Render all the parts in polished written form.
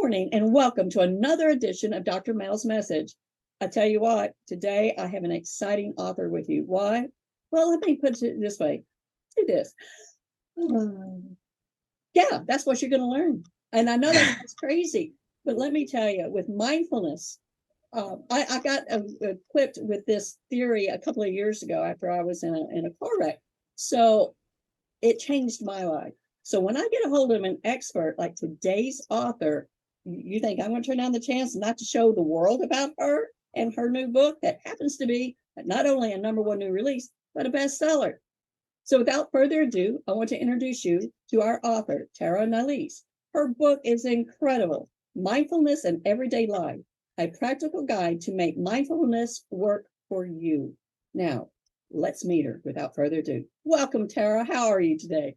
morning and welcome to another edition of Dr. Mel's Message. I tell you what, today I have an exciting author with you. Why? Well, let me put it this way. Do this. Yeah, that's what you're going to learn. And I know that sounds crazy, but let me tell you, with mindfulness, I got equipped with this theory a couple of years ago after I was in a car wreck. So it changed my life. So when I get a hold of an expert like today's author, you think I'm going to turn down the chance not to show the world about her and her new book that happens to be not only a #1 new release, but a bestseller. So without further ado, I want to introduce you to our author, Tara Nylese. Her book is incredible. Mindfulness in Everyday Life, a practical guide to make mindfulness work for you. Now, let's meet her without further ado. Welcome, Tara. How are you today?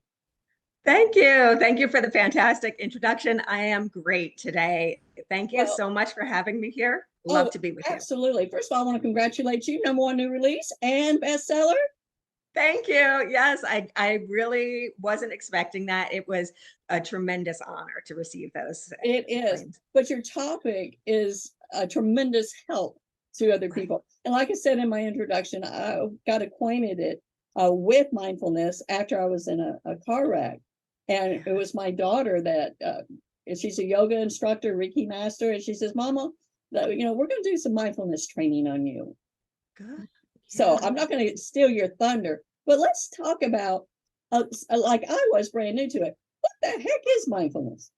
Thank you. Thank you for the fantastic introduction. I am great today. Thank you so much for having me here. Love to be with you. Absolutely. First of all, I want to congratulate you, #1 new release and bestseller. Thank you. Yes, I really wasn't expecting that. It was a tremendous honor to receive those. It is, but your topic is a tremendous help to other people. And like I said in my introduction, I got acquainted with mindfulness after I was in a car wreck. And it was my daughter that she's a yoga instructor, Reiki master, and she says, "Mama, we're going to do some mindfulness training on you." Good. So I'm not going to steal your thunder, but let's talk about, like I was brand new to it. What the heck is mindfulness?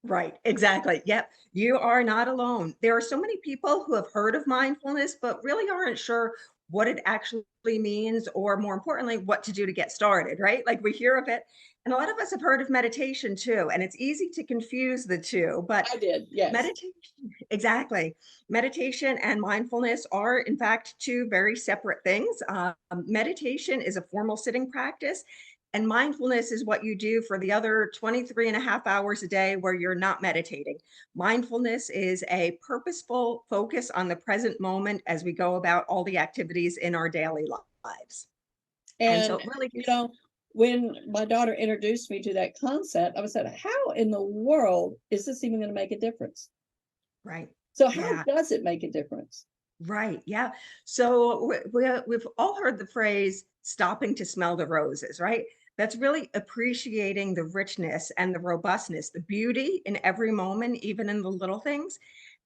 Right, exactly. Yep, you are not alone. There are so many people who have heard of mindfulness, but really aren't sure what it actually means, or more importantly, what to do to get started, right? Like we hear of it, and a lot of us have heard of meditation too, and it's easy to confuse the two, but I did, yes. meditation, exactly. Meditation and mindfulness are, in fact, two very separate things. Meditation is a formal sitting practice, and mindfulness is what you do for the other 23 and a half hours a day where you're not meditating. Mindfulness is a purposeful focus on the present moment as we go about all the activities in our daily lives. And so And, it really when my daughter introduced me to that concept, I was like, how in the world is this even going to make a difference? right. So how Yeah. does it make a difference? Right. Yeah. So we've all heard the phrase stopping to smell the roses, right? That's really appreciating the richness and the robustness, the beauty in every moment, even in the little things.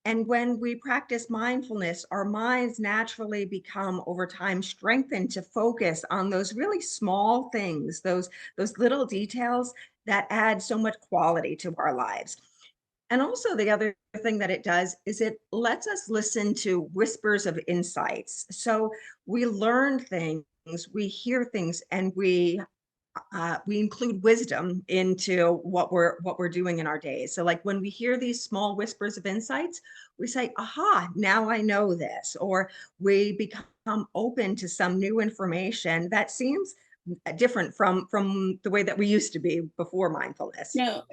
And when we practice mindfulness, our minds naturally become over time strengthened to focus on those really small things, those little details that add so much quality to our lives. And also, the other thing that it does is it lets us listen to whispers of insights. So we learn things, we hear things, and we include wisdom into what we're doing in our days. So, like when we hear these small whispers of insights, we say, "Aha! Now I know this," or we become open to some new information that seems different from the way that we used to be before mindfulness. Now,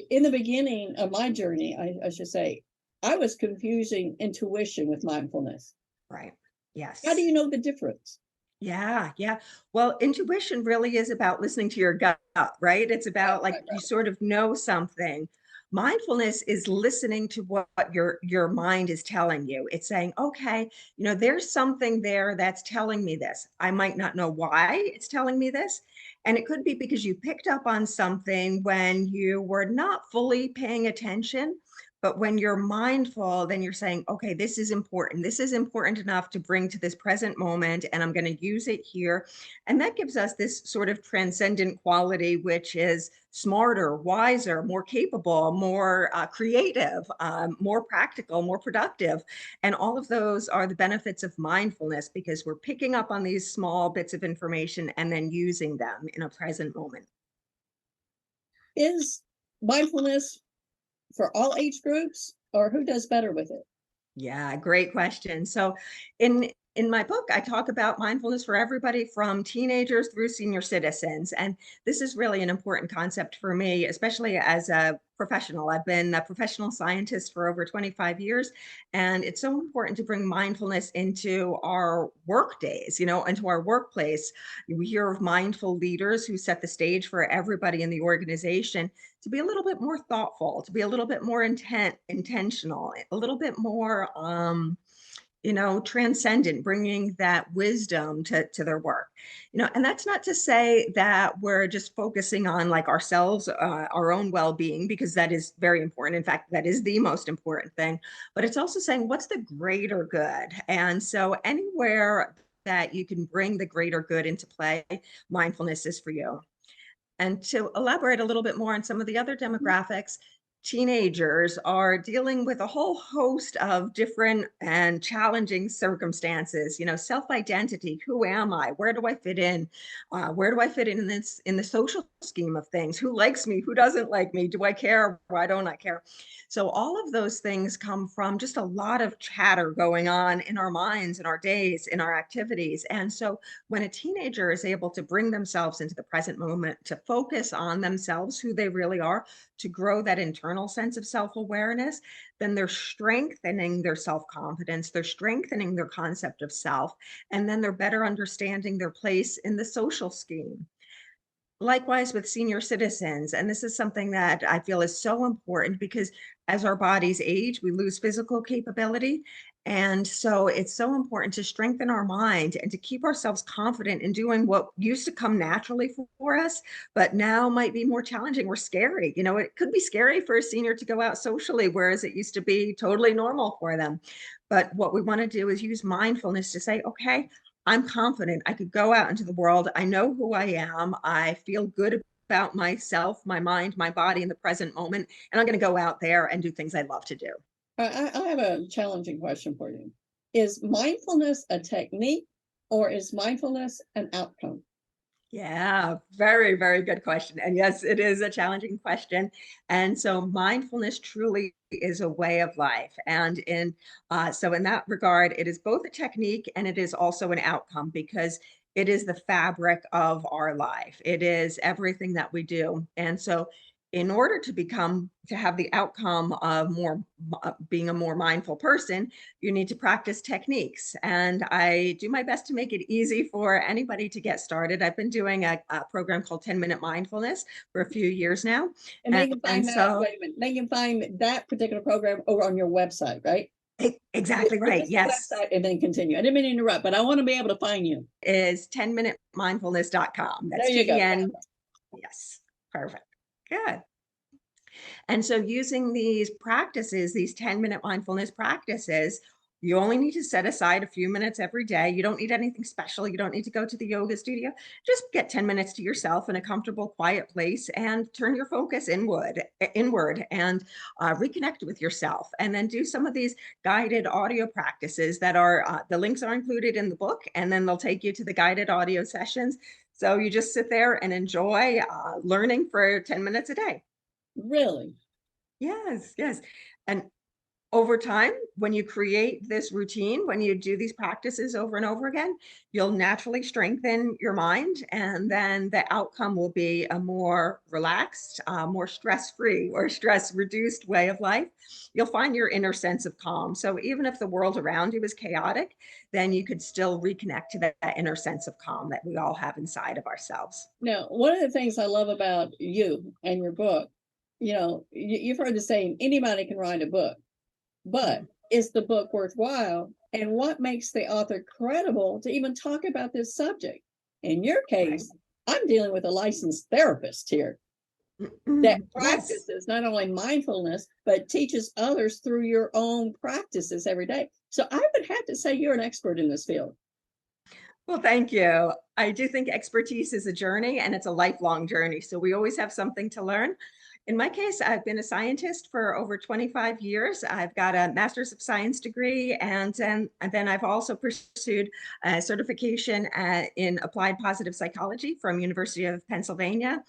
in the beginning of my journey, I should say, I was confusing intuition with mindfulness. Right. How do Yes. you know the difference? Yeah, yeah. Well, intuition really is about listening to your gut, right? It's Right, about like right, you right. sort of know something. Mindfulness is listening to what your mind is telling you. It's saying, okay, there's something there that's telling me this. I might not know why it's telling me this. And it could be because you picked up on something when you were not fully paying attention. But when you're mindful, then you're saying, okay, this is important. This is important enough to bring to this present moment, and I'm going to use it here. And that gives us this sort of transcendent quality, which is smarter, wiser, more capable, more creative, more practical, more productive. And all of those are the benefits of mindfulness because we're picking up on these small bits of information and then using them in a present moment. Is mindfulness for all age groups, or who does better with it? Yeah, great question. So in in my book, I talk about mindfulness for everybody from teenagers through senior citizens. And this is really an important concept for me, especially as a professional. I've been a professional scientist for over 25 years. And it's so important to bring mindfulness into our work days, into our workplace. We hear of mindful leaders who set the stage for everybody in the organization to be a little bit more thoughtful, to be a little bit more intentional, a little bit more transcendent, bringing that wisdom to their work. And that's not to say that we're just focusing on like ourselves, our own well-being, because that is very important. In fact, that is the most important thing. But it's also saying what's the greater good. And so anywhere that you can bring the greater good into play, mindfulness is for you. And to elaborate a little bit more on some of the other demographics, teenagers are dealing with a whole host of different and challenging circumstances. Self identity. Who am I? Where do I fit in? Where do I fit in this in the social scheme of things? Who likes me? Who doesn't like me? Do I care? Why don't I care? So all of those things come from just a lot of chatter going on in our minds, in our days, in our activities. And so when a teenager is able to bring themselves into the present moment, to focus on themselves, who they really are, to grow that internal sense of self awareness, then they're strengthening their self confidence, they're strengthening their concept of self, and then they're better understanding their place in the social scheme. Likewise with senior citizens, and this is something that I feel is so important because as our bodies age, we lose physical capability. And so it's so important to strengthen our mind and to keep ourselves confident in doing what used to come naturally for us, but now might be more challenging or scary. It could be scary for a senior to go out socially, whereas it used to be totally normal for them. But what we want to do is use mindfulness to say, okay, I'm confident I could go out into the world. I know who I am. I feel good about myself, my mind, my body in the present moment. And I'm going to go out there and do things I love to do. I have a challenging question for you. Is mindfulness a technique or is mindfulness an outcome? Yeah, very, very good question. And yes, it is a challenging question. And so mindfulness truly is a way of life. And so in that regard, it is both a technique and it is also an outcome because it is the fabric of our life. It is everything that we do. And so in order to have the outcome of being a more mindful person, you need to practice techniques. And I do my best to make it easy for anybody to get started. I've been doing a program called 10-Minute Mindfulness for a few years now. And they can And find that, so, wait a minute, they can find that particular program over on your website, right? exactly right. What's the Yes. website? And then continue. I didn't mean to interrupt, but I want to be able to find you. Is 10minutemindfulness.com. There That's you go. TEN. Yes. Perfect. Good. And so using these practices, these 10-minute mindfulness practices, you only need to set aside a few minutes every day. You don't need anything special. You don't need to go to the yoga studio. Just get 10 minutes to yourself in a comfortable, quiet place and turn your focus inward and reconnect with yourself. And then do some of these guided audio practices that are, the links are included in the book, and then they'll take you to the guided audio sessions. So you just sit there and enjoy learning for 10 minutes a day. Really? Yes, yes. And over time, when you create this routine, when you do these practices over and over again, you'll naturally strengthen your mind. And then the outcome will be a more relaxed, more stress-free or stress-reduced way of life. You'll find your inner sense of calm. So even if the world around you is chaotic, then you could still reconnect to that inner sense of calm that we all have inside of ourselves. Now, one of the things I love about you and your book, you've heard the saying, anybody can write a book, but is the book worthwhile? And what makes the author credible to even talk about this subject? In your case, I'm dealing with a licensed therapist here that Yes. practices not only mindfulness, but teaches others through your own practices every day. So I would have to say you're an expert in this field. Well, thank you. I do think expertise is a journey and it's a lifelong journey. So we always have something to learn. In my case, I've been a scientist for over 25 years. I've got a master's of science degree, and then I've also pursued a certification in applied positive psychology from University of Pennsylvania,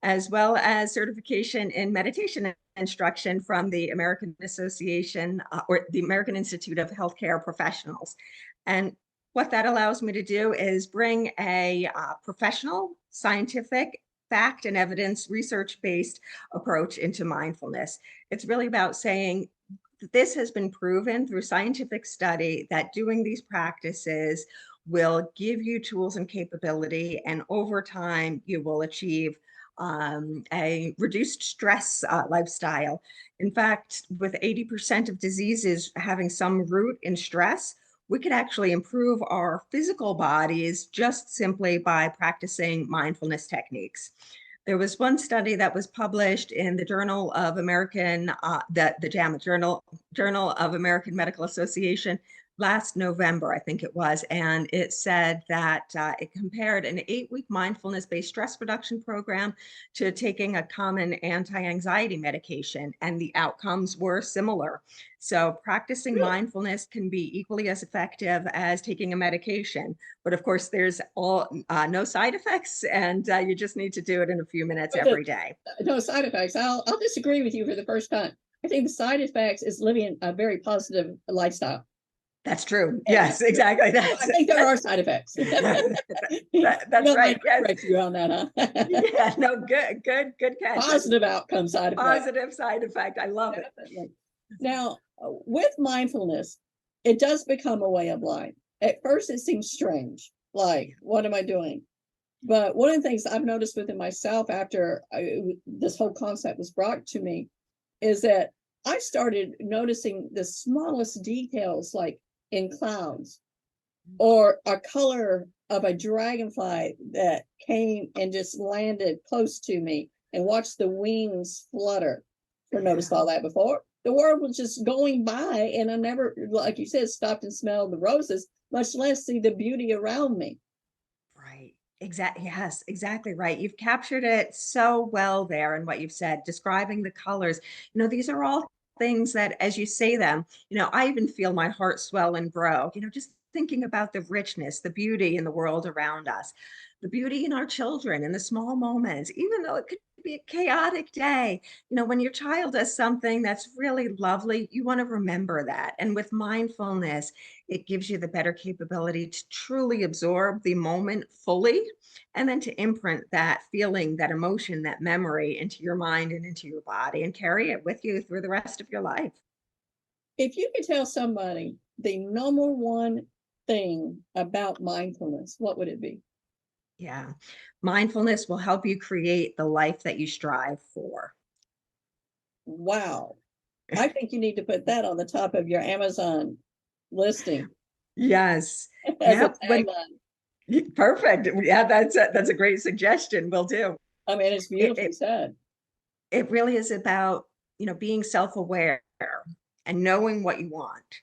as well as certification in meditation instruction from the American Association or the American Institute of Healthcare Professionals. And what that allows me to do is bring a professional, scientific, fact and evidence research based approach into mindfulness. It's really about saying that this has been proven through scientific study that doing these practices will give you tools and capability, and over time, you will achieve a reduced stress lifestyle. In fact, with 80% of diseases having some root in stress, we could actually improve our physical bodies just simply by practicing mindfulness techniques. There was one study that was published in the Journal of American, the JAMA Journal of American Medical Association last November, I think it was, and it said that it compared an 8-week mindfulness-based stress reduction program to taking a common anti-anxiety medication, and the outcomes were similar. So practicing Really? mindfulness can be equally as effective as taking a medication, but of course, there's no side effects, and you just need to do it in a few minutes But every day. no side effects. I'll disagree with you for the first time. I think the side effects is living a very positive lifestyle. That's true. And Yes, exactly. I think there are side effects. That's Don't right. mind me Yes. correct you on that, huh? Yeah. No. Good catch. Positive outcome side effects. Positive side effect. I love it. Definitely. Now, with mindfulness, it does become a way of life. At first, it seems strange. Like, what am I doing? But one of the things I've noticed within myself after this whole concept was brought to me is that I started noticing the smallest details, like in clouds or a color of a dragonfly that came and just landed close to me and watched the wings flutter. Never noticed all that before. The world was just going by, and I never, like you said, stopped and smelled the roses, much less see the beauty around me. Right. Exactly. Yes, exactly right. You've captured it so well there in what you've said, describing the colors. These are all things that, as you say them, I even feel my heart swell and grow, just thinking about the richness, the beauty in the world around us, the beauty in our children, in the small moments, even though it could be a chaotic day. When your child does something that's really lovely, you want to remember that. And with mindfulness, it gives you the better capability to truly absorb the moment fully, and then to imprint that feeling, that emotion, that memory into your mind and into your body and carry it with you through the rest of your life. If you could tell somebody the number one thing about mindfulness, what would it be? Yeah. Mindfulness will help you create the life that you strive for. Wow. I think you need to put that on the top of your Amazon listing Yes. as a Yep. tagline. Perfect. Yeah, that's a great suggestion. Will do. I mean, it's It, beautifully it said. it really is about, being self-aware and knowing what you want,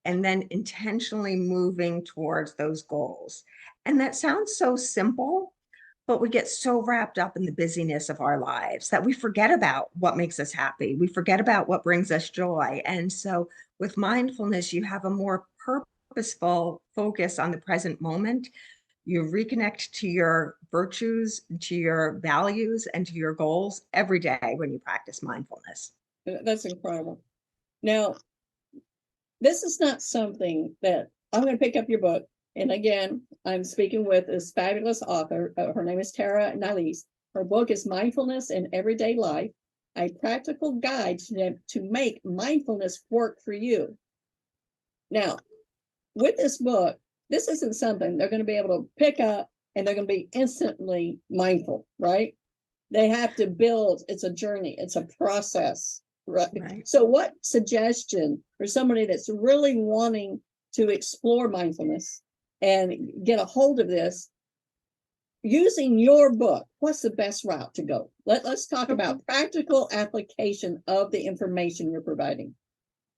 and then intentionally moving towards those goals. And that sounds so simple, but we get so wrapped up in the busyness of our lives that we forget about what makes us happy. We forget about what brings us joy. And so with mindfulness, you have a more purposeful focus on the present moment. You reconnect to your virtues, to your values, and to your goals every day when you practice mindfulness. That's incredible. Now, this is not something that I'm going to pick up your book. And again, I'm speaking with this fabulous author. Her name is Tara Nylese. Her book is Mindfulness in Everyday Life, a practical guide to make mindfulness work for you. Now, with this book, this isn't something they're going to be able to pick up and they're going to be instantly mindful, right? They have to build, it's a journey, it's a process. Right. So what suggestion for somebody that's really wanting to explore mindfulness and get a hold of this using your book, what's the best route to go? Let's talk about practical application of the information you're providing.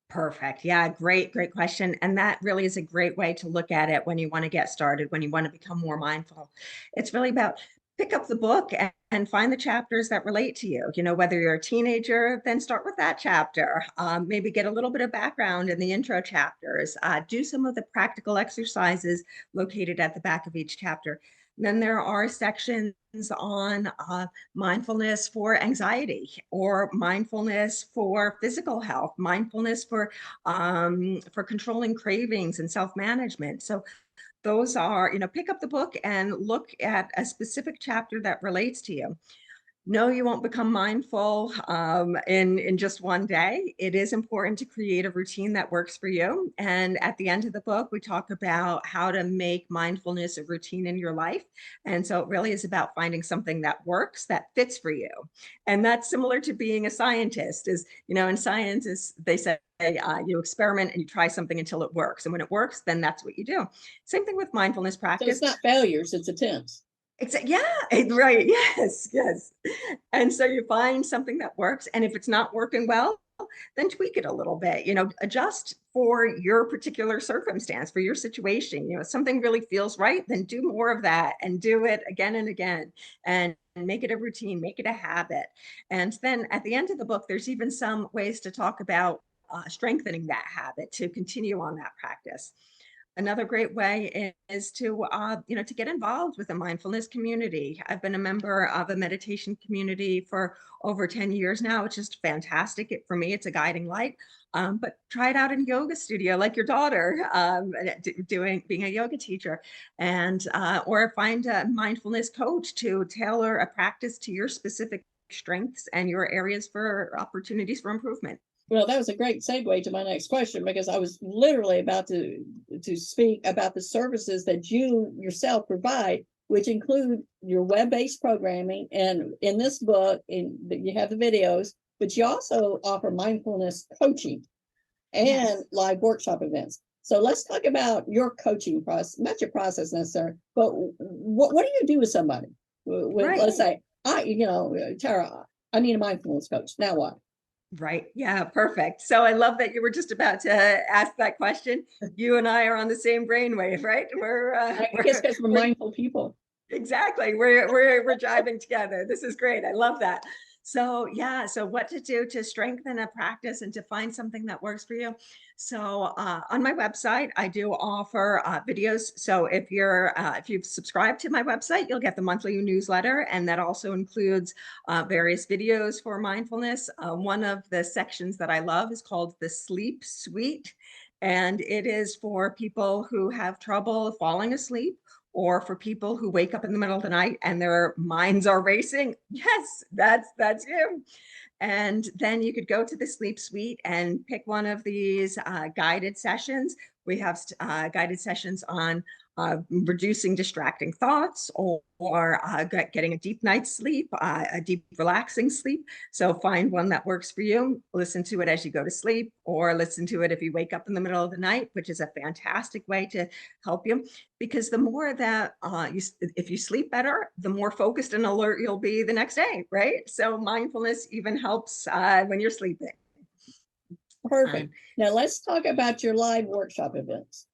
Perfect. Yeah, great question. And that really is a great way to look at it when you want to get started, when you want to become more mindful. It's really about pick up the book and find the chapters that relate to you. Whether you're a teenager, then start with that chapter. Maybe get a little bit of background in the intro chapters. Do some of the practical exercises located at the back of each chapter. Then there are sections on mindfulness for anxiety, or mindfulness for physical health, mindfulness for controlling cravings and self-management. So those are, pick up the book and look at a specific chapter that relates to you. No, you won't become mindful in just one day. It is important to create a routine that works for you. And at the end of the book, we talk about how to make mindfulness a routine in your life. And so it really is about finding something that works, that fits for you. And that's similar to being a scientist. Is in science, they say you experiment and you try something until it works. And when it works, then that's what you do. Same thing with mindfulness So it's practice. not failures, it's attempts. Yeah, right. Yes, yes. And so you find something that works. And if it's not working well, then tweak it a little bit, adjust for your particular circumstance, for your situation. If something really feels right, then do more of that and do it again and again and make it a routine, make it a habit. And then at the end of the book, there's even some ways to talk about strengthening that habit to continue on that practice. Another great way is to get involved with a mindfulness community. I've been a member of a meditation community for over 10 years now. It's just fantastic. For me, it's a guiding light. But try it out in a yoga studio, like your daughter, being a yoga teacher, and or find a mindfulness coach to tailor a practice to your specific strengths and your areas for opportunities for improvement. Well, that was a great segue to my next question, because I was literally about to speak about the services that you yourself provide, which include your web-based programming. And in this book, you have the videos, but you also offer mindfulness coaching and Yes. live workshop events. So let's talk about your coaching process, not your process necessarily, but what do you do with somebody? With, Right. let's say, Tara, I need a mindfulness coach. Now what? Right. Yeah, perfect. So I love that you were just about to ask that question. You and I are on the same brainwave, right? I guess because we're We're mindful people. exactly. We're driving together. This is great. I love that. So yeah, so what to do to strengthen a practice and to find something that works for you. So on my website, I do offer videos. So if you've subscribed to my website, you'll get the monthly newsletter, and that also includes various videos for mindfulness. One of the sections that I love is called the Sleep Suite, and it is for people who have trouble falling asleep, or for people who wake up in the middle of the night and their minds are racing. Yes, that's you. And then you could go to the Sleep Suite and pick one of these guided sessions. We have guided sessions on reducing distracting thoughts, or getting a deep night's sleep, a deep relaxing sleep. So find one that works for you. Listen to it as you go to sleep, or listen to it if you wake up in the middle of the night, which is a fantastic way to help you. Because the more that if you sleep better, the more focused and alert you'll be the next day, right? So mindfulness even helps when you're sleeping. Perfect. Now let's talk about your live workshop events.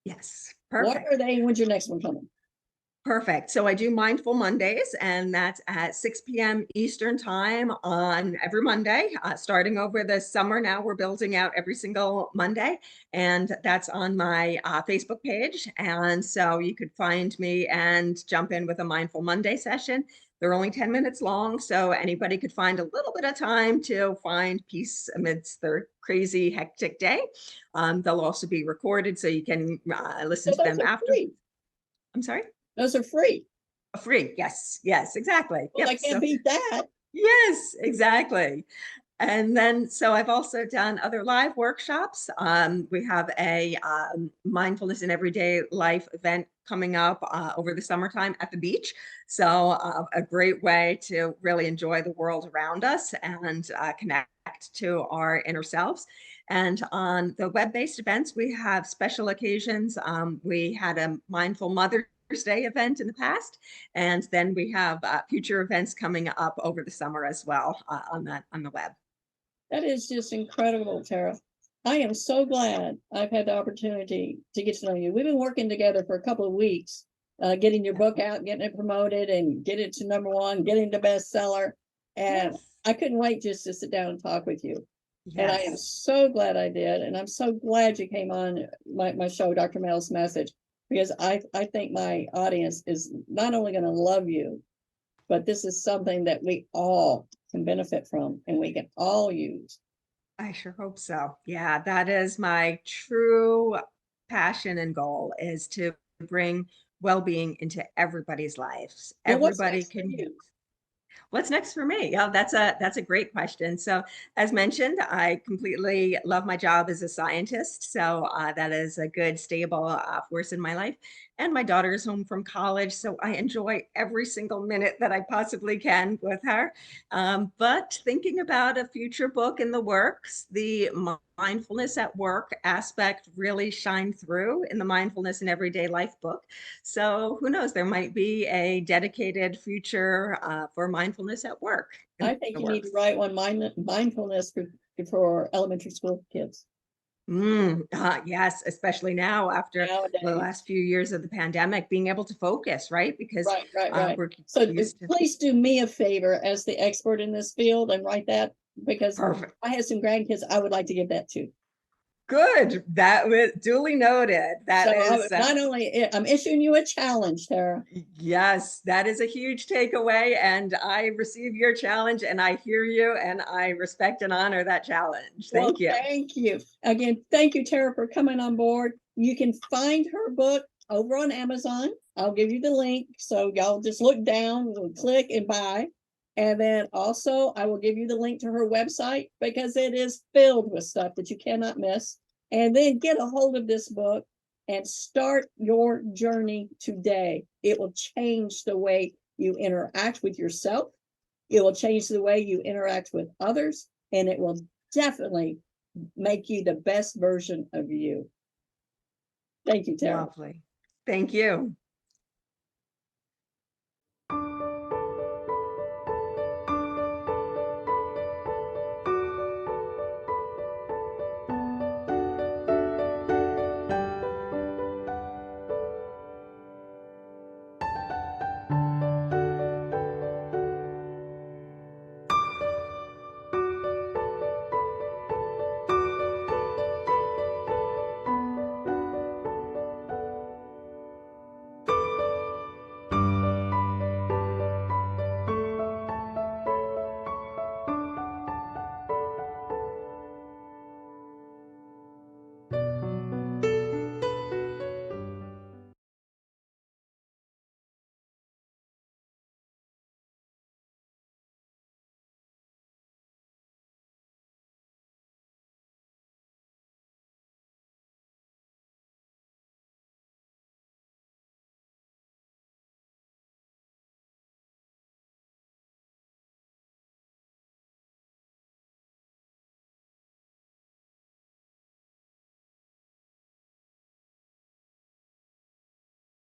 Yes, What perfect. are they? When's your next one coming? Perfect. So I do Mindful Mondays, and that's at 6 p.m. Eastern time on every Monday. Starting over the summer now, we're building out every single Monday, and that's on my Facebook page. And so you could find me and jump in with a Mindful Monday session. They're only 10 minutes long, so anybody could find a little bit of time to find peace amidst their crazy, hectic day. They'll also be recorded, so you can listen So to those them are after. free. I'm sorry? Those are free. Free. Yes, exactly. Well, I Yep. can't So beat that. yes, exactly. And then, so I've also done other live workshops. We have a mindfulness in everyday life event coming up over the summertime at the beach. So a great way to really enjoy the world around us and connect to our inner selves. And on the web-based events, we have special occasions. We had a Mindful Mother's Day event in the past, and then we have future events coming up over the summer as well on the web. That is just incredible, Tara. I am so glad I've had the opportunity to get to know you. We've been working together for a couple of weeks, getting your book out, getting it promoted, and get it to #1, getting the bestseller. And Yes. I couldn't wait just to sit down and talk with you. And I am Yes. so glad I did. And I'm so glad you came on my show, Dr. Mel's Message, because I think my audience is not only going to love you, but this is something that we all can benefit from and we can all use. I sure hope so. Yeah, that is my true passion and goal, is to bring well-being into everybody's lives. Well, what's Everybody next for can you? use. What's next for me? Yeah, that's a great question. So, as mentioned, I completely love my job as a scientist. So that is a good, stable force in my life. And my daughter is home from college, so I enjoy every single minute that I possibly can with her. But thinking about a future book in the works, the mindfulness at work aspect really shined through in the mindfulness in everyday life book. So who knows? There might be a dedicated future for mindfulness at work in I think the you need to works. write one mindfulness for elementary school kids Yes, especially now after the nowadays. last few years of the pandemic, being able to focus, right? Because Right, right, right. we're So used to. please do me a favor as the expert in this field and write that, because Perfect. I have some grandkids I would like to give that to. Good. That was duly noted. So That is. not only, I'm issuing you a challenge, Tara. Yes, that is a huge takeaway. And I receive your challenge and I hear you and I respect and honor that challenge. Well, Thank you. thank you. Again, thank you, Tara, for coming on board. You can find her book over on Amazon. I'll give you the link. So y'all just look down, click and buy. And then also I will give you the link to her website because it is filled with stuff that you cannot miss. And then get a hold of this book and start your journey today. It will change the way you interact with yourself. It will change the way you interact with others, and it will definitely make you the best version of you. Thank you, Tara. Lovely. Thank you.